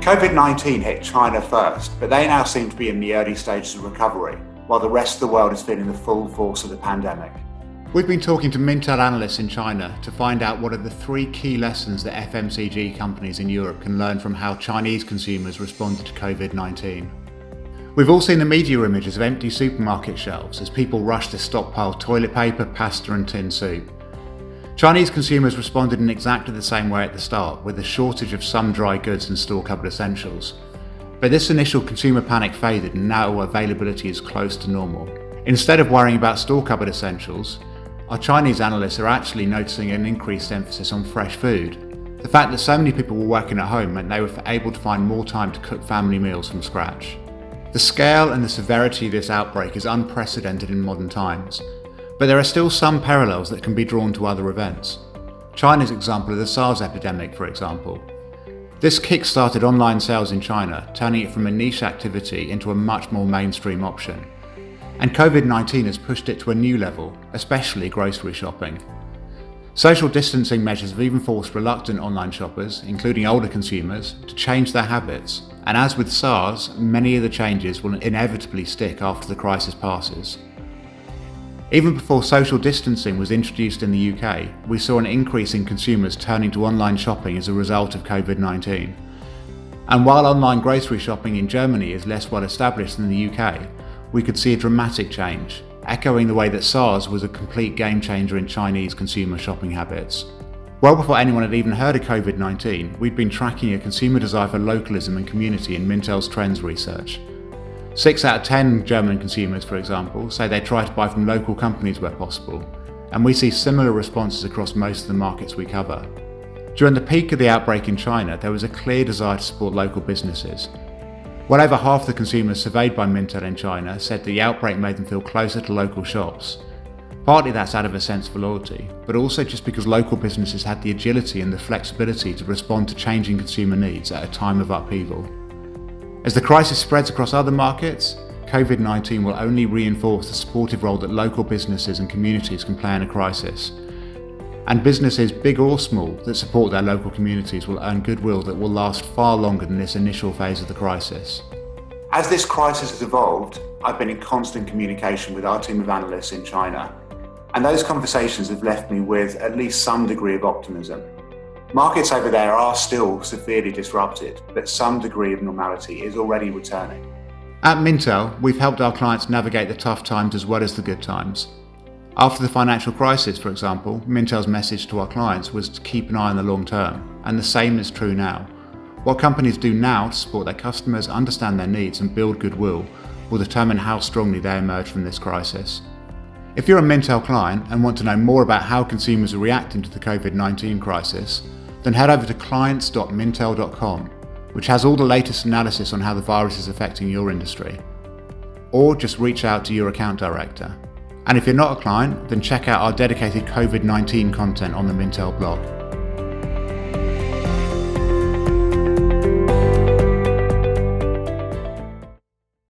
COVID-19 hit China first, but they now seem to be in the early stages of recovery, while the rest of the world is feeling the full force of the pandemic. We've been talking to Mintel analysts in China to find out what are the 3 key lessons that FMCG companies in Europe can learn from how Chinese consumers responded to COVID-19. We've all seen the media images of empty supermarket shelves as people rush to stockpile toilet paper, pasta and tin soup. Chinese consumers responded in exactly the same way at the start, with a shortage of some dry goods and store-cupboard essentials. But this initial consumer panic faded and now availability is close to normal. Instead of worrying about store-cupboard essentials, our Chinese analysts are actually noticing an increased emphasis on fresh food. The fact that so many people were working at home meant they were able to find more time to cook family meals from scratch. The scale and the severity of this outbreak is unprecedented in modern times, but there are still some parallels that can be drawn to other events. China's example of the SARS epidemic, for example. This kick-started online sales in China, turning it from a niche activity into a much more mainstream option. And COVID-19 has pushed it to a new level, especially grocery shopping. Social distancing measures have even forced reluctant online shoppers, including older consumers, to change their habits. And as with SARS, many of the changes will inevitably stick after the crisis passes. Even before social distancing was introduced in the UK, we saw an increase in consumers turning to online shopping as a result of COVID-19. And while online grocery shopping in Germany is less well established than the UK, we could see a dramatic change, echoing the way that SARS was a complete game changer in Chinese consumer shopping habits. Well before anyone had even heard of COVID-19, we'd been tracking a consumer desire for localism and community in Mintel's trends research. 6 out of 10 German consumers, for example, say they try to buy from local companies where possible, and we see similar responses across most of the markets we cover. During the peak of the outbreak in China, there was a clear desire to support local businesses. Well over half the consumers surveyed by Mintel in China said the outbreak made them feel closer to local shops. Partly that's out of a sense of loyalty, but also just because local businesses had the agility and the flexibility to respond to changing consumer needs at a time of upheaval. As the crisis spreads across other markets, COVID-19 will only reinforce the supportive role that local businesses and communities can play in a crisis. And businesses, big or small, that support their local communities will earn goodwill that will last far longer than this initial phase of the crisis. As this crisis has evolved, I've been in constant communication with our team of analysts in China, and those conversations have left me with at least some degree of optimism. Markets over there are still severely disrupted, but some degree of normality is already returning. At Mintel, we've helped our clients navigate the tough times as well as the good times. After the financial crisis, for example, Mintel's message to our clients was to keep an eye on the long term, and the same is true now. What companies do now to support their customers, understand their needs and build goodwill will determine how strongly they emerge from this crisis. If you're a Mintel client and want to know more about how consumers are reacting to the COVID-19 crisis, then head over to clients.mintel.com, which has all the latest analysis on how the virus is affecting your industry. Or just reach out to your account director. And if you're not a client, then check out our dedicated COVID-19 content on the Mintel blog.